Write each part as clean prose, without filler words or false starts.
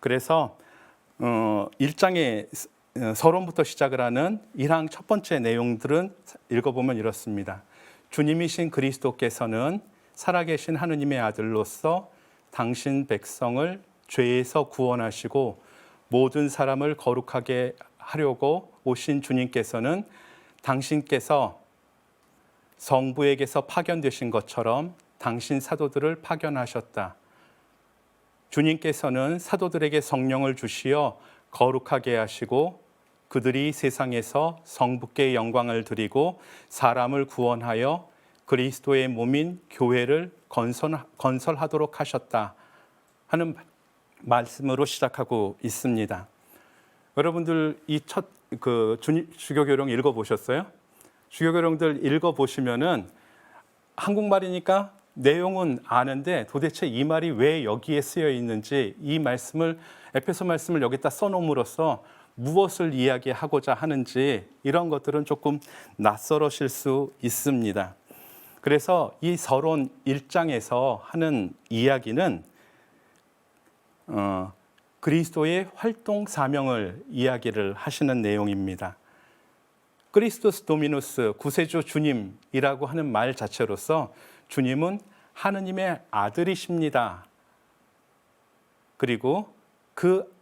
그래서 1장의 서론부터 시작을 하는 1항 첫 번째 내용들은 읽어보면 이렇습니다. 주님이신 그리스도께서는 살아계신 하느님의 아들로서 당신 백성을 죄에서 구원하시고 모든 사람을 거룩하게 하려고 오신 주님께서는 당신께서 성부에게서 파견되신 것처럼 당신 사도들을 파견하셨다. 주님께서는 사도들에게 성령을 주시어 거룩하게 하시고 그들이 세상에서 성부께 영광을 드리고 사람을 구원하여 그리스도의 몸인 교회를 건설하도록 하셨다 하는 말씀으로 시작하고 있습니다. 여러분들 이 첫 주교교령 읽어보셨어요? 주교교령들 읽어보시면은 한국말이니까 내용은 아는데 도대체 이 말이 왜 여기에 쓰여 있는지 이 말씀을 에베소 말씀을 여기다 써놓음으로써 무엇을 이야기하고자 하는지 이런 것들은 조금 낯설으실 수 있습니다. 그래서 이 서론 1장에서 하는 이야기는 그리스도의 활동 사명을 이야기를 하시는 내용입니다. 크리스토스 도미누스, 구세주 주님이라고 하는 말 자체로서 주님은 하느님의 아들이십니다. 그리고 그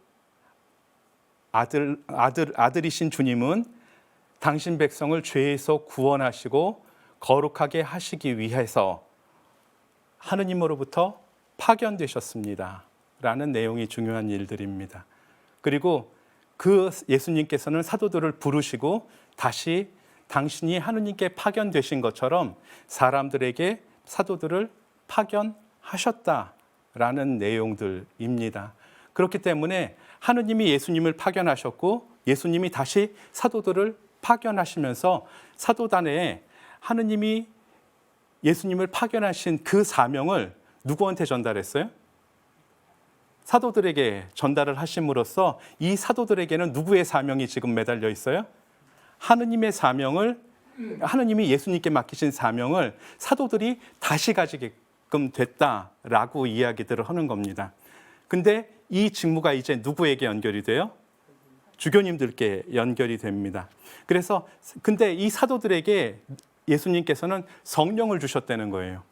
아들이신 주님은 당신 백성을 죄에서 구원하시고 거룩하게 하시기 위해서 하느님으로부터 파견되셨습니다. 라는 내용이 중요한 일들입니다. 그리고 그 예수님께서는 사도들을 부르시고 다시 당신이 하느님께 파견되신 것처럼 사람들에게 사도들을 파견하셨다라는 내용들입니다. 그렇기 때문에 하느님이 예수님을 파견하셨고 예수님이 다시 사도들을 파견하시면서 사도단에 하느님이 예수님을 파견하신 그 사명을 누구한테 전달했어요? 사도들에게 전달을 하심으로써 이 사도들에게는 누구의 사명이 지금 매달려 있어요? 하느님의 사명을, 하느님이 예수님께 맡기신 사명을 사도들이 다시 가지게끔 됐다라고 이야기들을 하는 겁니다. 근데 이 직무가 이제 누구에게 연결이 돼요? 주교님들께 연결이 됩니다. 그래서 근데 이 사도들에게 예수님께서는 성령을 주셨다는 거예요.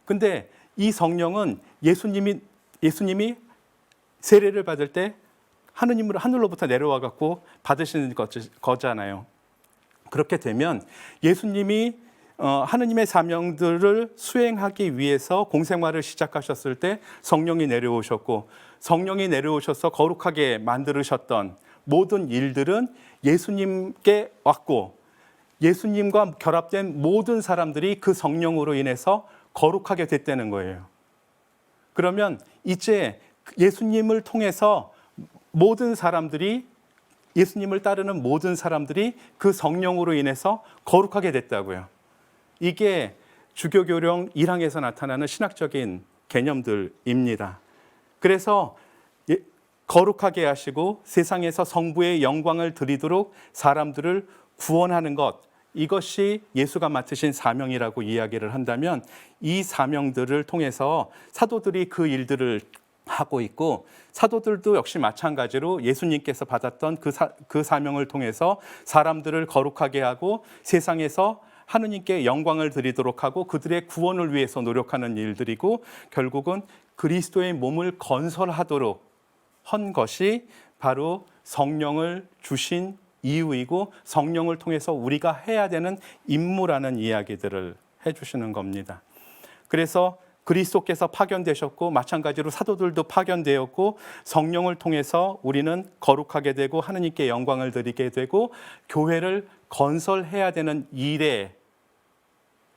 근데 이 성령은 예수님이 세례를 받을 때 하늘로부터 내려와 갖고 받으시는 거잖아요. 그렇게 되면 예수님이 하느님의 사명들을 수행하기 위해서 공생활을 시작하셨을 때 성령이 내려오셨고 성령이 내려오셔서 거룩하게 만드셨던 모든 일들은 예수님께 왔고 예수님과 결합된 모든 사람들이 그 성령으로 인해서 거룩하게 됐다는 거예요. 그러면 이제 예수님을 통해서 모든 사람들이 예수님을 따르는 모든 사람들이 그 성령으로 인해서 거룩하게 됐다고요. 이게 주교교령 1항에서 나타나는 신학적인 개념들입니다. 그래서 거룩하게 하시고 세상에서 성부의 영광을 드리도록 사람들을 구원하는 것, 이것이 예수가 맡으신 사명이라고 이야기를 한다면 이 사명들을 통해서 사도들이 그 일들을 하고 있고 사도들도 역시 마찬가지로 예수님께서 받았던 그 사명을 통해서 사람들을 거룩하게 하고 세상에서 하느님께 영광을 드리도록 하고 그들의 구원을 위해서 노력하는 일들이고 결국은 그리스도의 몸을 건설하도록 한 것이 바로 성령을 주신 이유이고 성령을 통해서 우리가 해야 되는 임무라는 이야기들을 해주시는 겁니다. 그래서 그리스도께서 파견되셨고 마찬가지로 사도들도 파견되었고 성령을 통해서 우리는 거룩하게 되고 하느님께 영광을 드리게 되고 교회를 건설해야 되는 일에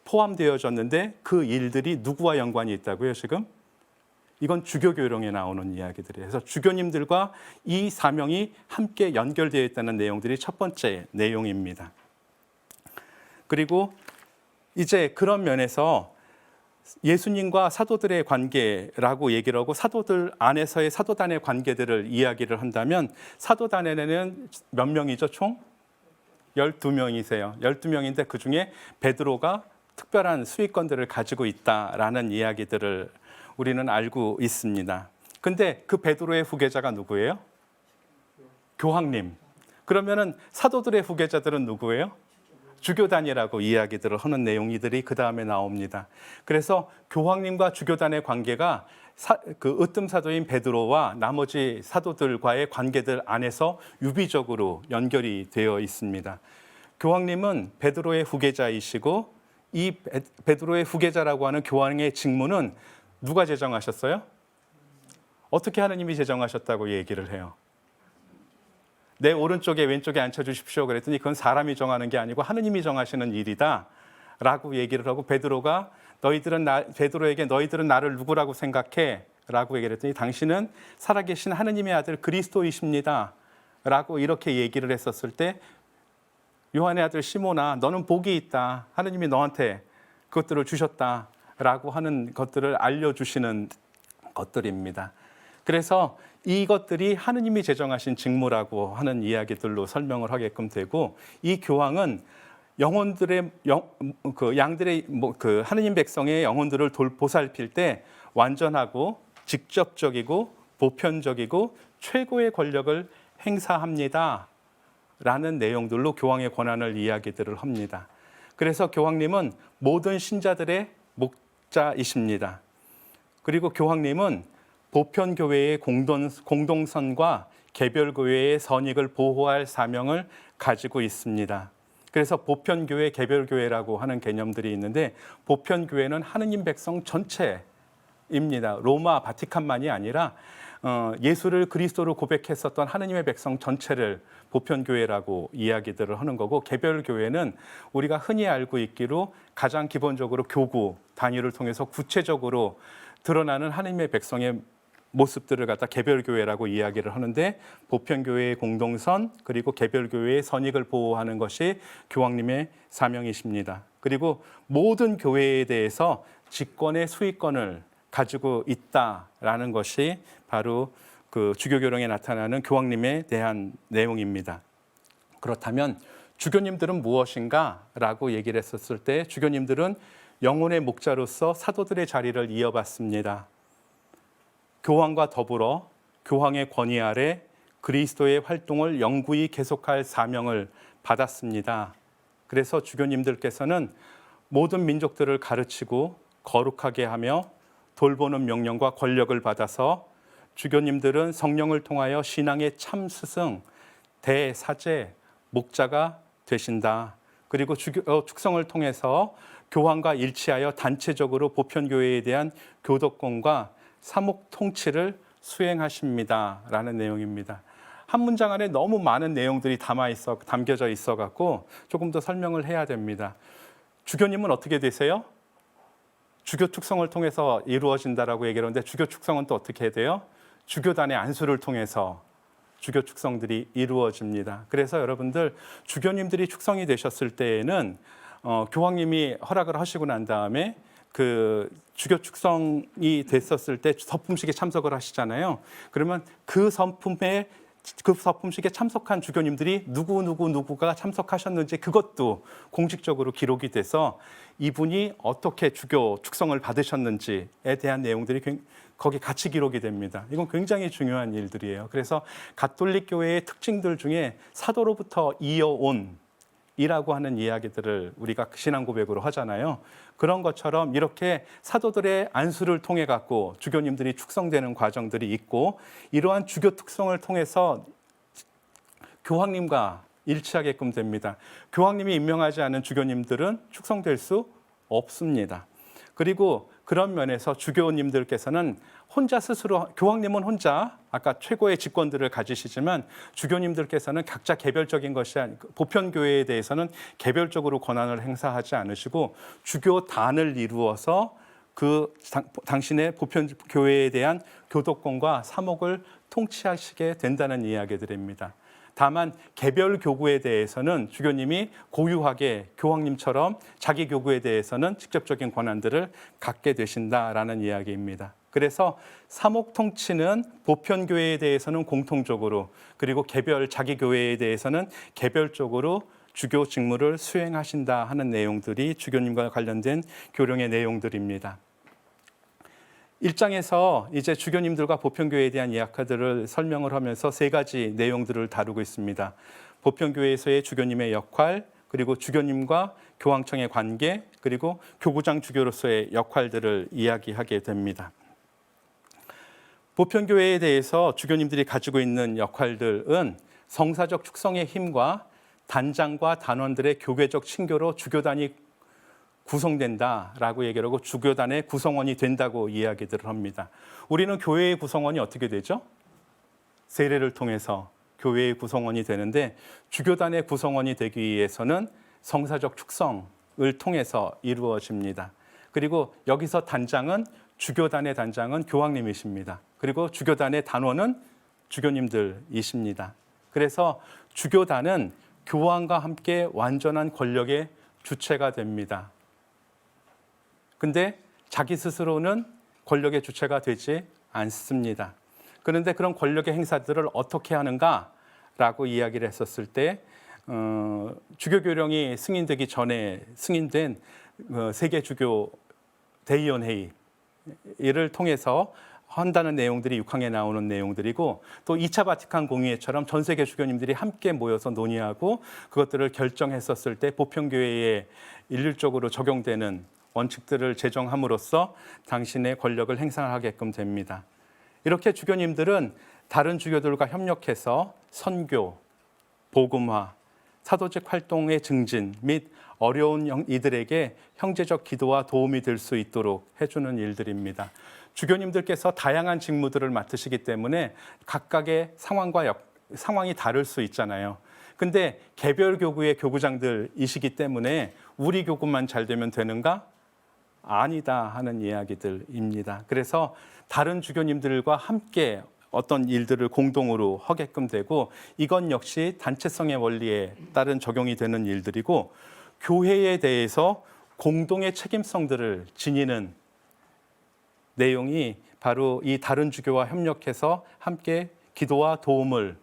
포함되어졌는데 그 일들이 누구와 연관이 있다고요 지금? 이건 주교교령에 나오는 이야기들이에요. 그래서 주교님들과 이 사명이 함께 연결되어 있다는 내용들이 첫 번째 내용입니다. 그리고 이제 그런 면에서 예수님과 사도들의 관계라고 얘기를 하고 사도들 안에서의 사도단의 관계들을 이야기를 한다면 사도단에는 몇 명이죠? 총? 12명이세요. 12명인데 그중에 베드로가 특별한 수익권들을 가지고 있다라는 이야기들을 우리는 알고 있습니다. 근데 그 베드로의 후계자가 누구예요? 교황님. 그러면은 사도들의 후계자들은 누구예요? 주교단이라고 이야기들을 하는 내용들이 그 다음에 나옵니다. 그래서 교황님과 주교단의 관계가 그 으뜸 사도인 베드로와 나머지 사도들과의 관계들 안에서 유비적으로 연결이 되어 있습니다. 교황님은 베드로의 후계자이시고 이 베드로의 후계자라고 하는 교황의 직무는 누가 제정하셨어요? 어떻게 하느님이 제정하셨다고 얘기를 해요? 내 오른쪽에 왼쪽에 앉혀주십시오 그랬더니 그건 사람이 정하는 게 아니고 하느님이 정하시는 일이다 라고 얘기를 하고 베드로가 베드로에게 너희들은 나를 누구라고 생각해? 라고 얘기를 했더니 당신은 살아계신 하느님의 아들 그리스도이십니다 라고 이렇게 얘기를 했었을 때 요한의 아들 시몬아 너는 복이 있다. 하느님이 너한테 그것들을 주셨다 라고 하는 것들을 알려주시는 것들입니다. 그래서 이것들이 하느님이 제정하신 직무라고 하는 이야기들로 설명을 하게끔 되고 이 교황은 영혼들의 양들의 그 하느님 백성의 영혼들을 보살필 때 완전하고 직접적이고 보편적이고 최고의 권력을 행사합니다. 라는 내용들로 교황의 권한을 이야기들을 합니다. 그래서 교황님은 모든 신자들의 목자이십니다. 그리고 교황님은 보편교회의 공동선과 개별교회의 선익을 보호할 사명을 가지고 있습니다. 그래서 보편교회, 개별교회라고 하는 개념들이 있는데 보편교회는 하느님 백성 전체입니다. 로마, 바티칸만이 아니라 예수를 그리스도로 고백했었던 하느님의 백성 전체를 보편교회라고 이야기들을 하는 거고 개별교회는 우리가 흔히 알고 있기로 가장 기본적으로 교구, 단위를 통해서 구체적으로 드러나는 하느님의 백성의 모습들을 갖다 개별교회라고 이야기를 하는데 보편교회의 공동선 그리고 개별교회의 선익을 보호하는 것이 교황님의 사명이십니다. 그리고 모든 교회에 대해서 직권의 수익권을 가지고 있다라는 것이 바로 그 주교교령에 나타나는 교황님에 대한 내용입니다. 그렇다면 주교님들은 무엇인가라고 얘기를 했었을 때 주교님들은 영혼의 목자로서 사도들의 자리를 이어받습니다. 교황과 더불어 교황의 권위 아래 그리스도의 활동을 영구히 계속할 사명을 받았습니다. 그래서 주교님들께서는 모든 민족들을 가르치고 거룩하게 하며 돌보는 명령과 권력을 받아서 주교님들은 성령을 통하여 신앙의 참 스승, 대사제, 목자가 되신다. 그리고 축성을 통해서 교황과 일치하여 단체적으로 보편교회에 대한 교도권과 사목 통치를 수행하십니다. 라는 내용입니다. 한 문장 안에 너무 많은 내용들이 담겨져 있어 갖고 조금 더 설명을 해야 됩니다. 주교님은 어떻게 되세요? 주교 축성을 통해서 이루어진다라고 얘기를 하는데 주교 축성은 또 어떻게 돼요? 주교단의 안수를 통해서 주교 축성들이 이루어집니다. 그래서 여러분들 주교님들이 축성이 되셨을 때에는 교황님이 허락을 하시고 난 다음에 그 주교 축성이 됐었을 때 서품식에 참석을 하시잖아요. 그러면 그 서품식에 참석한 주교님들이 누구가 참석하셨는지 그것도 공식적으로 기록이 돼서 이분이 어떻게 주교 축성을 받으셨는지에 대한 내용들이 거기 같이 기록이 됩니다. 이건 굉장히 중요한 일들이에요. 그래서 가톨릭 교회의 특징들 중에 사도로부터 이어온 이라고 하는 이야기들을 우리가 신앙 고백으로 하잖아요. 그런 것처럼 이렇게 사도들의 안수를 통해 갖고 주교님들이 축성되는 과정들이 있고 이러한 주교 특성을 통해서 교황님과 일치하게끔 됩니다. 교황님이 임명하지 않은 주교님들은 축성될 수 없습니다. 그리고 그런 면에서 주교님들께서는 혼자 스스로 교황님은 혼자 아까 최고의 직권들을 가지시지만 주교님들께서는 각자 개별적인 것이 아니고 보편교회에 대해서는 개별적으로 권한을 행사하지 않으시고 주교단을 이루어서 그 당신의 보편교회에 대한 교도권과 사목을 통치하시게 된다는 이야기들입니다. 다만 개별 교구에 대해서는 주교님이 고유하게 교황님처럼 자기 교구에 대해서는 직접적인 권한들을 갖게 되신다라는 이야기입니다. 그래서 사목 통치는 보편교회에 대해서는 공통적으로 그리고 개별 자기 교회에 대해서는 개별적으로 주교 직무를 수행하신다 하는 내용들이 주교님과 관련된 교령의 내용들입니다. 1장에서 이제 주교님들과 보편교회에 대한 이야기들을 설명을 하면서 세 가지 내용들을 다루고 있습니다. 보편교회에서의 주교님의 역할, 그리고 주교님과 교황청의 관계, 그리고 교구장 주교로서의 역할들을 이야기하게 됩니다. 보편교회에 대해서 주교님들이 가지고 있는 역할들은 성사적 축성의 힘과 단장과 단원들의 교회적 친교로 주교단이 구성된다라고 얘기를 하고 주교단의 구성원이 된다고 이야기들을 합니다. 우리는 교회의 구성원이 어떻게 되죠? 세례를 통해서 교회의 구성원이 되는데 주교단의 구성원이 되기 위해서는 성사적 축성을 통해서 이루어집니다. 그리고 여기서 주교단의 단장은 교황님이십니다. 그리고 주교단의 단원은 주교님들이십니다. 그래서 주교단은 교황과 함께 완전한 권력의 주체가 됩니다. 근데 자기 스스로는 권력의 주체가 되지 않습니다. 그런데 그런 권력의 행사들을 어떻게 하는가라고 이야기를 했었을 때 주교교령이 승인되기 전에 승인된 세계주교 대의원회의를 통해서 한다는 내용들이 6항에 나오는 내용들이고, 또 2차 바티칸 공의회처럼 전 세계 주교님들이 함께 모여서 논의하고 그것들을 결정했었을 때 보편교회에 일률적으로 적용되는 원칙들을 제정함으로써 당신의 권력을 행사하게끔 됩니다. 이렇게 주교님들은 다른 주교들과 협력해서 선교, 복음화, 사도직 활동의 증진 및 어려운 이들에게 형제적 기도와 도움이 될 수 있도록 해주는 일들입니다. 주교님들께서 다양한 직무들을 맡으시기 때문에 각각의 상황이 다를 수 있잖아요. 근데 개별 교구의 교구장들이시기 때문에 우리 교구만 잘 되면 되는가? 아니다 하는 이야기들입니다. 그래서 다른 주교님들과 함께 어떤 일들을 공동으로 하게끔 되고, 이건 역시 단체성의 원리에 따른 적용이 되는 일들이고, 교회에 대해서 공동의 책임성들을 지니는 내용이 바로 이 다른 주교와 협력해서 함께 기도와 도움을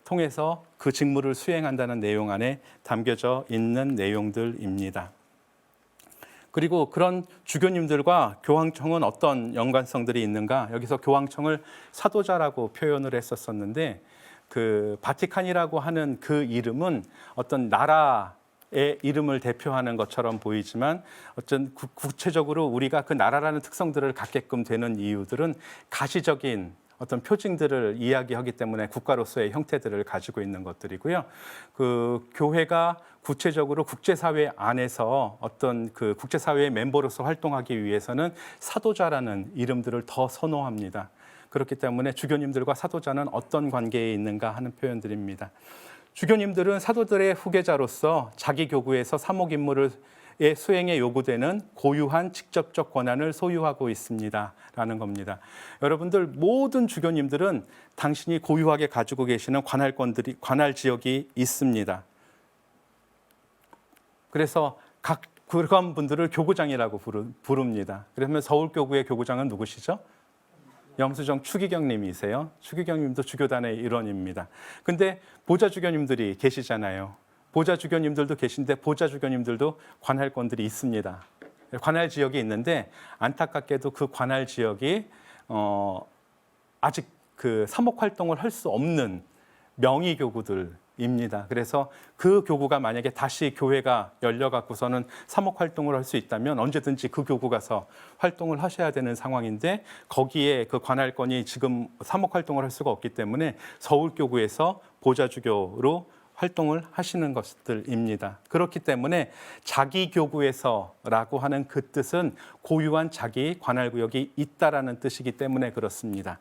통해서 그 직무를 수행한다는 내용 안에 담겨져 있는 내용들입니다. 그리고 그런 주교님들과 교황청은 어떤 연관성들이 있는가? 여기서 교황청을 사도자라고 표현을 했었는데, 그 바티칸이라고 하는 그 이름은 어떤 나라의 이름을 대표하는 것처럼 보이지만, 어떤 구체적으로 우리가 그 나라라는 특성들을 갖게끔 되는 이유들은 가시적인 어떤 표징들을 이야기하기 때문에 국가로서의 형태들을 가지고 있는 것들이고요. 그 교회가 구체적으로 국제사회 안에서 어떤 그 국제사회의 멤버로서 활동하기 위해서는 사도자라는 이름들을 더 선호합니다. 그렇기 때문에 주교님들과 사도자는 어떤 관계에 있는가 하는 표현들입니다. 주교님들은 사도들의 후계자로서 자기 교구에서 사목 임무를 수행에 요구되는 고유한 직접적 권한을 소유하고 있습니다 라는 겁니다. 여러분들 모든 주교님들은 당신이 고유하게 가지고 계시는 관할 지역이 있습니다. 그래서 각 그런 분들을 교구장이라고 부릅니다. 그러면 서울교구의 교구장은 누구시죠? 염수정 추기경님이세요. 추기경님도 주교단의 일원입니다. 근데 보좌 주교님들이 계시잖아요. 보좌 주교님들도 계신데 보좌 주교님들도 관할권들이 있습니다. 관할 지역이 있는데 안타깝게도 그 관할 지역이 아직 그 사목 활동을 할 수 없는 명의 교구들입니다. 그래서 그 교구가 만약에 다시 교회가 열려갖고서는 사목 활동을 할 수 있다면 언제든지 그 교구 가서 활동을 하셔야 되는 상황인데, 거기에 그 관할권이 지금 사목 활동을 할 수가 없기 때문에 서울교구에서 보좌주교로 활동을 하시는 것들입니다. 그렇기 때문에 자기 교구에서라고 하는 그 뜻은 고유한 자기 관할구역이 있다라는 뜻이기 때문에 그렇습니다.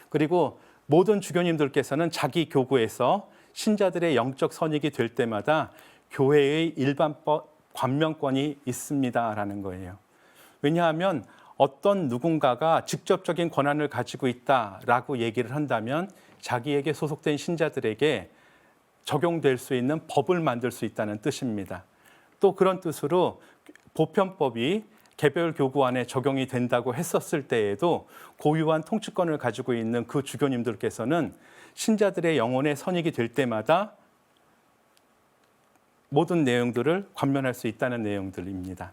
그리고 모든 주교님들께서는 자기 교구에서 신자들의 영적 선익이 될 때마다 교회의 일반법 관명권이 있습니다라는 거예요. 왜냐하면 어떤 누군가가 직접적인 권한을 가지고 있다라고 얘기를 한다면 자기에게 소속된 신자들에게 적용될 수 있는 법을 만들 수 있다는 뜻입니다. 또 그런 뜻으로 보편법이 개별 교구 안에 적용이 된다고 했었을 때에도 고유한 통치권을 가지고 있는 그 주교님들께서는 신자들의 영혼의 선익이 될 때마다 모든 내용들을 관면할 수 있다는 내용들입니다.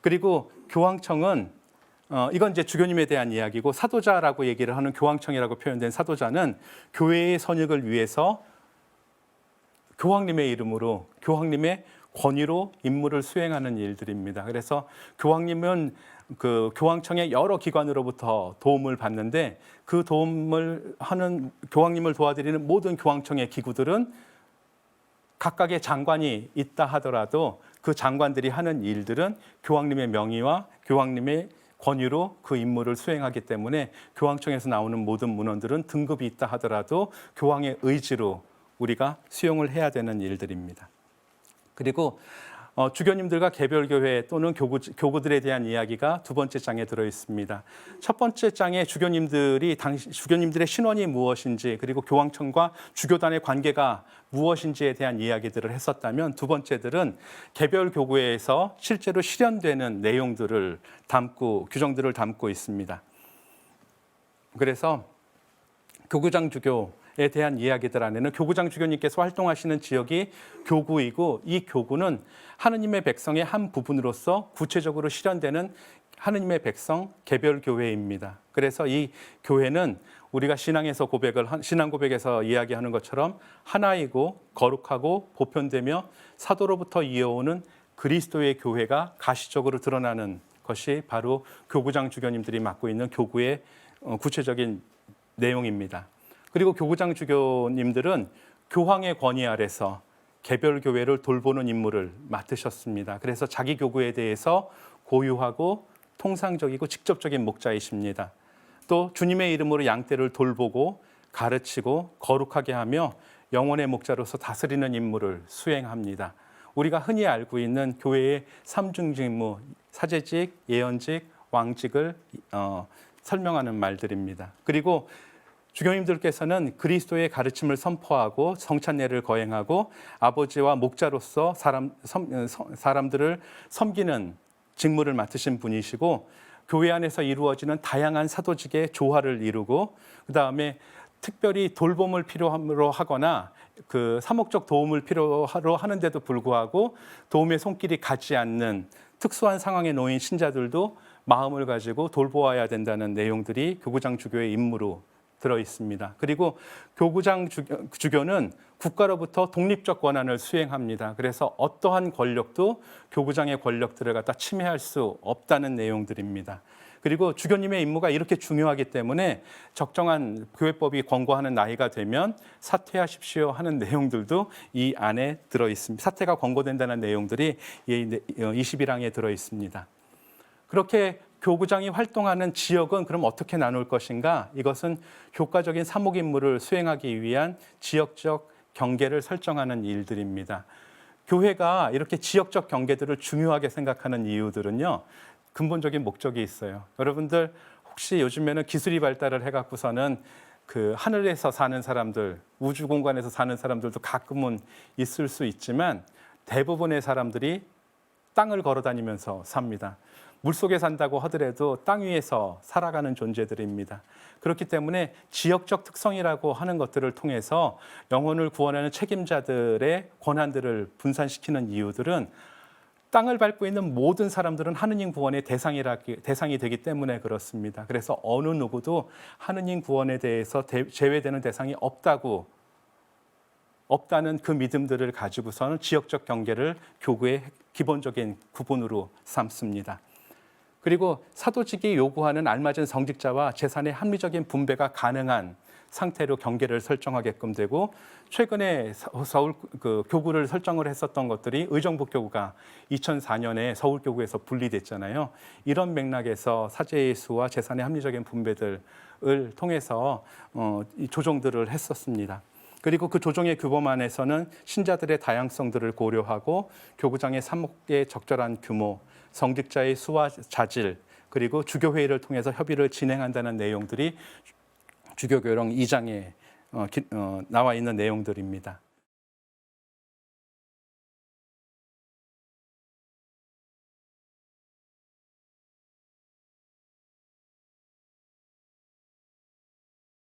그리고 교황청은 이건 이제 주교님에 대한 이야기고, 사도자라고 얘기를 하는 교황청이라고 표현된 사도자는 교회의 선익을 위해서 교황님의 이름으로, 교황님의 권위로 임무를 수행하는 일들입니다. 그래서 교황님은 그 교황청의 여러 기관으로부터 도움을 받는데, 그 도움을 하는 교황님을 도와드리는 모든 교황청의 기구들은 각각의 장관이 있다 하더라도 그 장관들이 하는 일들은 교황님의 명의와 교황님의 권위로 그 임무를 수행하기 때문에 교황청에서 나오는 모든 문헌들은 등급이 있다 하더라도 교황의 의지로 우리가 수용을 해야 되는 일들입니다. 그리고 주교님들과 개별교회 또는 교구들에 대한 이야기가 두 번째 장에 들어 있습니다. 첫 번째 장에 주교님들의 신원이 무엇인지, 그리고 교황청과 주교단의 관계가 무엇인지에 대한 이야기들을 했었다면, 두 번째들은 개별 교구에서 실제로 실현되는 내용들을 규정들을 담고 있습니다. 그래서 교구장 주교에 대한 이야기들 안에는 교구장 주교님께서 활동하시는 지역이 교구이고, 이 교구는 하느님의 백성의 한 부분으로서 구체적으로 실현되는 하느님의 백성 개별 교회입니다. 그래서 이 교회는 우리가 신앙 고백에서 이야기하는 것처럼 하나이고 거룩하고 보편되며 사도로부터 이어오는 그리스도의 교회가 가시적으로 드러나는 것이 바로 교구장 주교님들이 맡고 있는 교구의 구체적인 내용입니다. 그리고 교구장 주교님들은 교황의 권위 아래서 개별 교회를 돌보는 임무를 맡으셨습니다. 그래서 자기 교구에 대해서 고유하고 통상적이고 직접적인 목자이십니다. 또 주님의 이름으로 양떼를 돌보고 가르치고 거룩하게 하며 영혼의 목자로서 다스리는 임무를 수행합니다. 우리가 흔히 알고 있는 교회의 삼중직무, 사제직, 예언직, 왕직을 설명하는 말들입니다. 그리고 주교님들께서는 그리스도의 가르침을 선포하고 성찬례를 거행하고 아버지와 목자로서 사람들을 섬기는 직무를 맡으신 분이시고, 교회 안에서 이루어지는 다양한 사도직의 조화를 이루고, 그 다음에 특별히 돌봄을 필요로 하거나 그 사목적 도움을 필요로 하는데도 불구하고 도움의 손길이 가지 않는 특수한 상황에 놓인 신자들도 마음을 가지고 돌보아야 된다는 내용들이 교구장 주교의 임무로 들어 있습니다. 그리고 교구장 주교는 국가로부터 독립적 권한을 수행합니다. 그래서 어떠한 권력도 교구장의 권력들을 갖다 침해할 수 없다는 내용들입니다. 그리고 주교님의 임무가 이렇게 중요하기 때문에 적정한 교회법이 권고하는 나이가 되면 사퇴하십시오 하는 내용들도 이 안에 들어 있습니다. 사퇴가 권고된다는 내용들이 21항에 들어 있습니다. 그렇게 교구장이 활동하는 지역은 그럼 어떻게 나눌 것인가? 이것은 효과적인 사목 임무를 수행하기 위한 지역적 경계를 설정하는 일들입니다. 교회가 이렇게 지역적 경계들을 중요하게 생각하는 이유들은요, 근본적인 목적이 있어요. 여러분들 혹시 요즘에는 기술이 발달을 해갖고서는 그 하늘에서 사는 사람들, 우주 공간에서 사는 사람들도 가끔은 있을 수 있지만 대부분의 사람들이 땅을 걸어 다니면서 삽니다. 물속에 산다고 하더라도 땅 위에서 살아가는 존재들입니다. 그렇기 때문에 지역적 특성이라고 하는 것들을 통해서 영혼을 구원하는 책임자들의 권한들을 분산시키는 이유들은 땅을 밟고 있는 모든 사람들은 하느님 구원의 대상이 되기 때문에 그렇습니다. 그래서 어느 누구도 하느님 구원에 대해서 제외되는 대상이 없다는 그 믿음들을 가지고서는 지역적 경계를 교구의 기본적인 구분으로 삼습니다. 그리고 사도직이 요구하는 알맞은 성직자와 재산의 합리적인 분배가 가능한 상태로 경계를 설정하게끔 되고, 최근에 서울 교구를 설정을 했었던 것들이 의정부 교구가 2004년에 서울 교구에서 분리됐잖아요. 이런 맥락에서 사제의 수와 재산의 합리적인 분배들을 통해서 조정들을 했었습니다. 그리고 그 조정의 규범 안에서는 신자들의 다양성들을 고려하고 교구장의 사목의 적절한 규모, 성직자의 수와 자질, 그리고 주교회의를 통해서 협의를 진행한다는 내용들이 주교교령 2장에 나와 있는 내용들입니다.